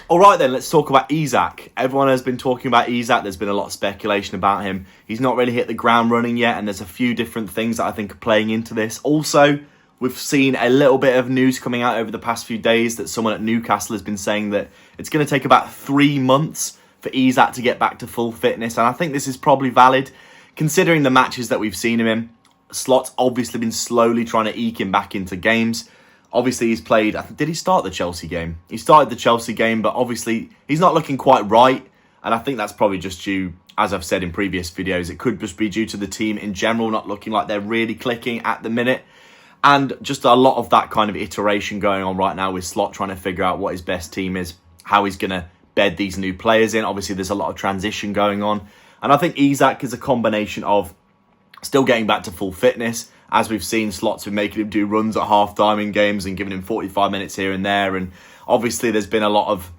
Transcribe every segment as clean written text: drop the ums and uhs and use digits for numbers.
All right then, let's talk about Isak. Everyone has been talking about Isak. There's been a lot of speculation about him. He's not really hit the ground running yet, and there's a few different things that I think are playing into this. Also, we've seen a little bit of news coming out over the past few days that someone at Newcastle has been saying that it's going to take about 3 months for Isak to get back to full fitness, and I think this is probably valid, considering the matches that we've seen him in. Slot's obviously been slowly trying to eke him back into games. Obviously, he's played... Did he start the Chelsea game? He started the Chelsea game, but obviously, he's not looking quite right. And I think that's probably just due, as I've said in previous videos, it could just be due to the team in general not looking like they're really clicking at the minute. And just a lot of that kind of iteration going on right now with Slot trying to figure out what his best team is, how he's going to bed these new players in. Obviously, there's a lot of transition going on. And I think Isak is a combination of still getting back to full fitness. As we've seen, Slot's been making him do runs at half-time in games and giving him 45 minutes here and there. And obviously, there's been a lot of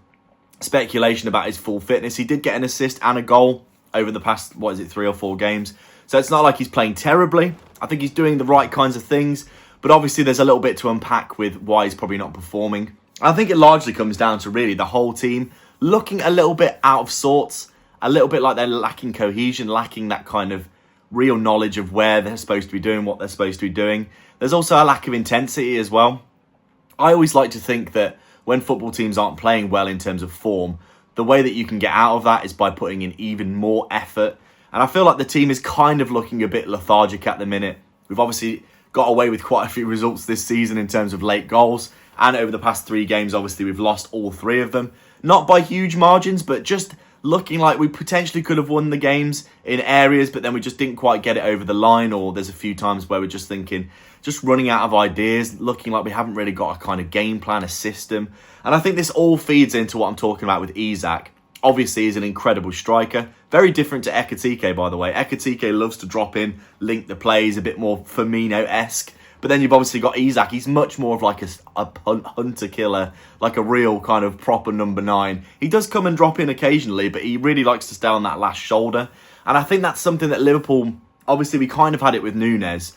speculation about his full fitness. He did get an assist and a goal over the past, 3 or 4 games. So it's not like he's playing terribly. I think he's doing the right kinds of things. But obviously, there's a little bit to unpack with why he's probably not performing. I think it largely comes down to really the whole team looking a little bit out of sorts. A little bit like they're lacking cohesion, lacking that kind of real knowledge of where they're supposed to be doing, what they're supposed to be doing. There's also a lack of intensity as well. I always like to think that when football teams aren't playing well in terms of form, the way that you can get out of that is by putting in even more effort. And I feel like the team is kind of looking a bit lethargic at the minute. We've obviously got away with quite a few results this season in terms of late goals. And over the past 3 games, obviously, we've lost all 3 of them. Not by huge margins, but just looking like we potentially could have won the games in areas, but then we just didn't quite get it over the line. Or there's a few times where we're just thinking, just running out of ideas, looking like we haven't really got a kind of game plan, a system. And I think this all feeds into what I'm talking about with Isak. Obviously, he's an incredible striker. Very different to Ekitike, by the way. Ekitike loves to drop in, link the plays, a bit more Firmino-esque. But then you've obviously got Isak. He's much more of like a hunter-killer, like a real kind of proper number 9. He does come and drop in occasionally, but he really likes to stay on that last shoulder. And I think that's something that Liverpool, obviously we kind of had it with Núñez,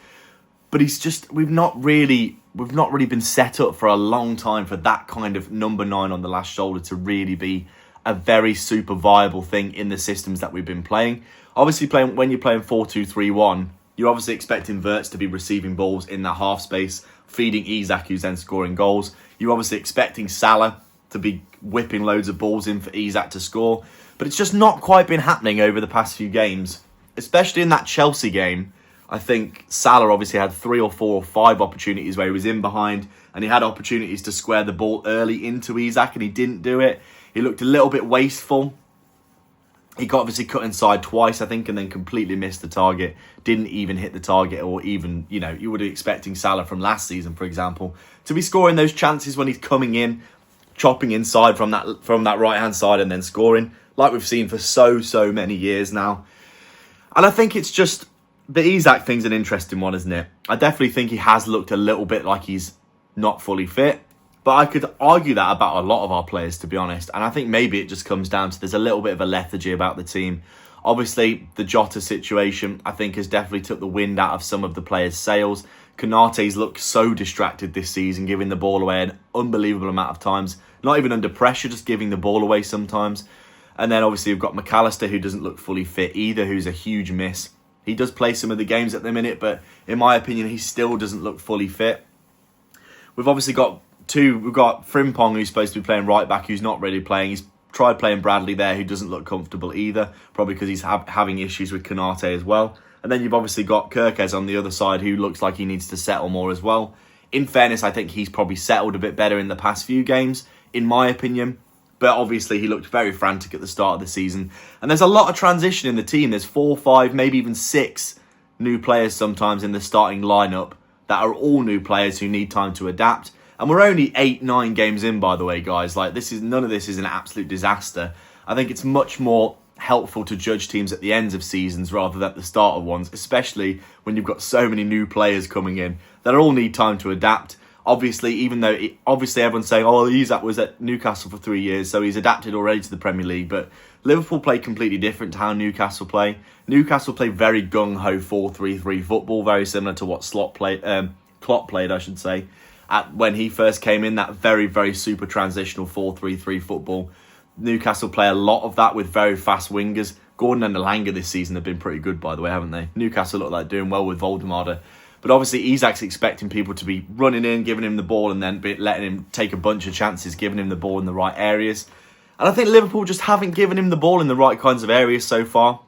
but he's just, we've not really been set up for a long time for that kind of number 9 on the last shoulder to really be a very super viable thing in the systems that we've been playing. Obviously, when you're playing 4-2-3-1, you're obviously expecting Wirtz to be receiving balls in that half space, feeding Isak, who's then scoring goals. You're obviously expecting Salah to be whipping loads of balls in for Isak to score. But it's just not quite been happening over the past few games. Especially in that Chelsea game, I think Salah obviously had 3 or 4 or 5 opportunities where he was in behind, and he had opportunities to square the ball early into Isak, and he didn't do it. He looked a little bit wasteful. He got obviously cut inside twice, I think, and then completely missed the target. Didn't even hit the target, or even, you would be expecting Salah from last season, for example, to be scoring those chances when he's coming in, chopping inside from that right-hand side and then scoring, like we've seen for so many years now. And I think it's just, the Isak thing's an interesting one, isn't it? I definitely think he has looked a little bit like he's not fully fit. But I could argue that about a lot of our players, to be honest. And I think maybe it just comes down to there's a little bit of a lethargy about the team. Obviously, the Jota situation, I think, has definitely took the wind out of some of the players' sails. Konate's looked so distracted this season, giving the ball away an unbelievable amount of times. Not even under pressure, just giving the ball away sometimes. And then obviously we've got McAllister, who doesn't look fully fit either, who's a huge miss. He does play some of the games at the minute, but in my opinion, he still doesn't look fully fit. We've obviously got we've got Frimpong, who's supposed to be playing right back, who's not really playing. He's tried playing Bradley there, who doesn't look comfortable either, probably because he's having issues with Konate as well. And then you've obviously got Kirkes on the other side, who looks like he needs to settle more as well. In fairness, I think he's probably settled a bit better in the past few games, in my opinion. But obviously, he looked very frantic at the start of the season. And there's a lot of transition in the team. There's 4, 5, maybe even 6 new players sometimes in the starting lineup that are all new players who need time to adapt. And we're only 8, 9 games in, by the way, guys. Like, none of this is an absolute disaster. I think it's much more helpful to judge teams at the ends of seasons rather than at the start of ones, especially when you've got so many new players coming in that all need time to adapt. Obviously, even though everyone's saying, oh, Isak was at Newcastle for 3 years, so he's adapted already to the Premier League. But Liverpool play completely different to how Newcastle play. Newcastle play very gung-ho 4-3-3 football, very similar to what Klopp played, I should say. when he first came in, that very, very super transitional 4-3-3 football. Newcastle play a lot of that with very fast wingers. Gordon and Elanga this season have been pretty good, by the way, haven't they? Newcastle look like doing well with Voldemade. But obviously, Isak's expecting people to be running in, giving him the ball, and then letting him take a bunch of chances, giving him the ball in the right areas. And I think Liverpool just haven't given him the ball in the right kinds of areas so far.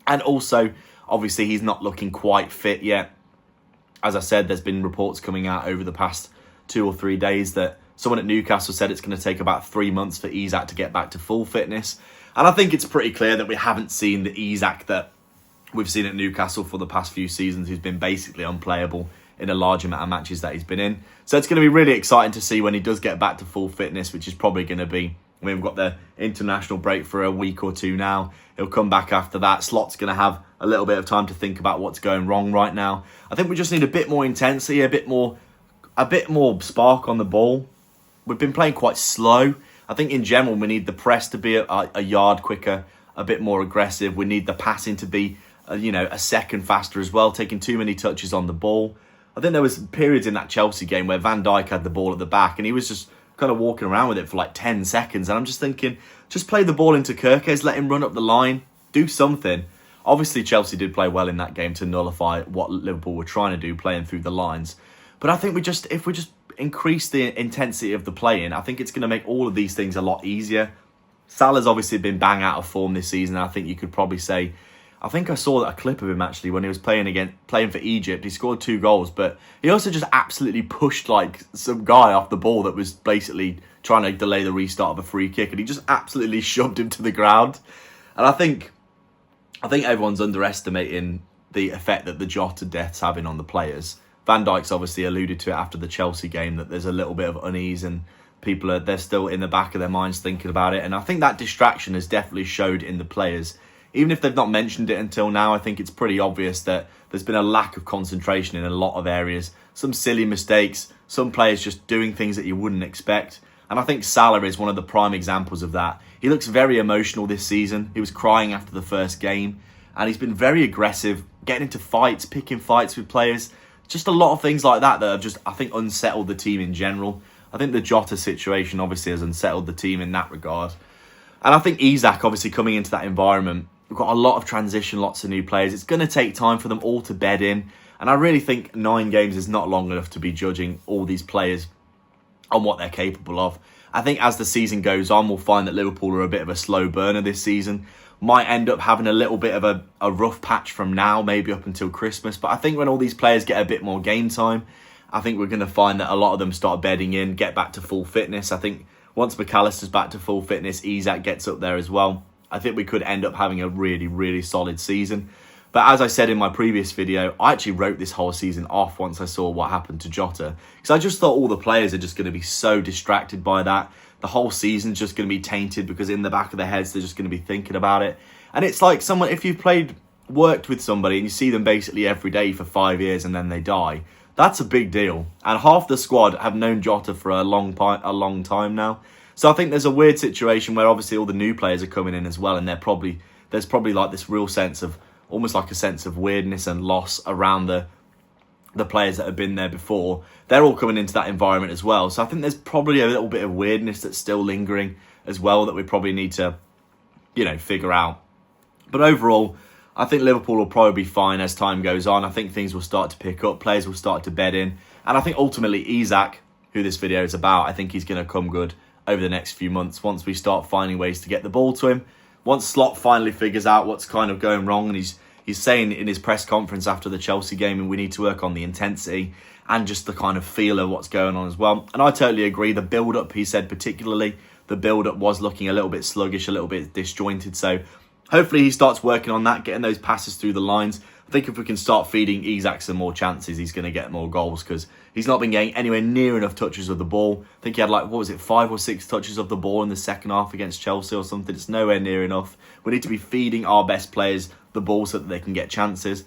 And also, obviously, he's not looking quite fit yet. As I said, there's been reports coming out over the past 2 or 3 days that someone at Newcastle said it's going to take about 3 months for Isak to get back to full fitness. And I think it's pretty clear that we haven't seen the Isak that we've seen at Newcastle for the past few seasons. He's been basically unplayable in a large amount of matches that he's been in. So it's going to be really exciting to see when he does get back to full fitness, which is probably going to be, we've got the international break for a week or two now. He'll come back after that. Slot's going to have a little bit of time to think about what's going wrong right now. I think we just need a bit more intensity, a bit more spark on the ball. We've been playing quite slow. I think in general we need the press to be a yard quicker, a bit more aggressive. We need the passing to be a second faster as well, taking too many touches on the ball. I think there was periods in that Chelsea game where Van Dijk had the ball at the back and he was just kind of walking around with it for like 10 seconds. And I'm just thinking, just play the ball into Kirkes, let him run up the line, do something. Obviously, Chelsea did play well in that game to nullify what Liverpool were trying to do, playing through the lines. But I think if we just increase the intensity of the play-in, I think it's going to make all of these things a lot easier. Salah's obviously been bang out of form this season. I think you could probably say, I think I saw a clip of him actually when he was playing for Egypt. He scored 2 goals, but he also just absolutely pushed like some guy off the ball that was basically trying to delay the restart of a free kick, and he just absolutely shoved him to the ground. And I think everyone's underestimating the effect that the Jota death's having on the players. Van Dijk's obviously alluded to it after the Chelsea game that there's a little bit of unease and they're still in the back of their minds thinking about it. And I think that distraction has definitely showed in the players. Even if they've not mentioned it until now, I think it's pretty obvious that there's been a lack of concentration in a lot of areas. Some silly mistakes, some players just doing things that you wouldn't expect. And I think Salah is one of the prime examples of that. He looks very emotional this season. He was crying after the first game. And he's been very aggressive, getting into fights, picking fights with players. Just a lot of things like that have just, I think, unsettled the team in general. I think the Jota situation obviously has unsettled the team in that regard. And I think Isak obviously coming into that environment, we've got a lot of transition, lots of new players. It's going to take time for them all to bed in. And I really think 9 games is not long enough to be judging all these players on what they're capable of. I think as the season goes on, we'll find that Liverpool are a bit of a slow burner this season. Might end up having a little bit of a rough patch from now, maybe up until Christmas. But I think when all these players get a bit more game time, I think we're going to find that a lot of them start bedding in, get back to full fitness. I think once McAllister's back to full fitness, Isak gets up there as well. I think we could end up having a really, really solid season. But as I said in my previous video, I actually wrote this whole season off once I saw what happened to Jota. Because I just thought all the players are just going to be so distracted by that. The whole season's just going to be tainted because in the back of their heads, they're just going to be thinking about it. And it's like someone, if you've worked with somebody and you see them basically every day for 5 years and then they die, that's a big deal. And half the squad have known Jota for a long time now. So I think there's a weird situation where obviously all the new players are coming in as well, and there's probably like this real sense of, almost like a sense of weirdness and loss around the players that have been there before. They're all coming into that environment as well. So I think there's probably a little bit of weirdness that's still lingering as well that we probably need to, figure out. But overall, I think Liverpool will probably be fine as time goes on. I think things will start to pick up. Players will start to bed in. And I think ultimately Isak, who this video is about, I think he's going to come good over the next few months once we start finding ways to get the ball to him. Once Slot finally figures out what's kind of going wrong, and he's saying in his press conference after the Chelsea game, and we need to work on the intensity and just the kind of feel of what's going on as well. And I totally agree. The build-up, he said particularly, the build-up was looking a little bit sluggish, a little bit disjointed. So hopefully he starts working on that, getting those passes through the lines. I think if we can start feeding Isak some more chances, he's going to get more goals because he's not been getting anywhere near enough touches of the ball. I think he had 5 or 6 touches of the ball in the second half against Chelsea or something. It's nowhere near enough. We need to be feeding our best players the ball so that they can get chances.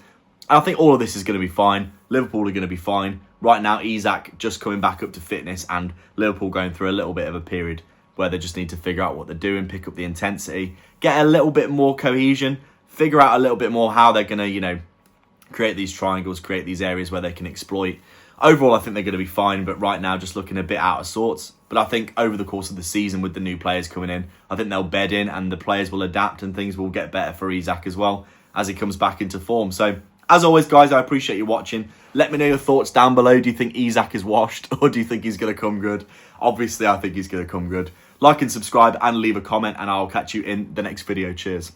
And I think all of this is going to be fine. Liverpool are going to be fine. Right now, Isak just coming back up to fitness and Liverpool going through a little bit of a period where they just need to figure out what they're doing, pick up the intensity, get a little bit more cohesion, figure out a little bit more how they're going to, create these triangles, create these areas where they can exploit. Overall, I think they're going to be fine, but right now just looking a bit out of sorts. But I think over the course of the season with the new players coming in, I think they'll bed in and the players will adapt and things will get better for Isak as well as he comes back into form. So, as always, guys, I appreciate you watching. Let me know your thoughts down below. Do you think Isak is washed or do you think he's going to come good? Obviously, I think he's going to come good. Like and subscribe and leave a comment and I'll catch you in the next video. Cheers.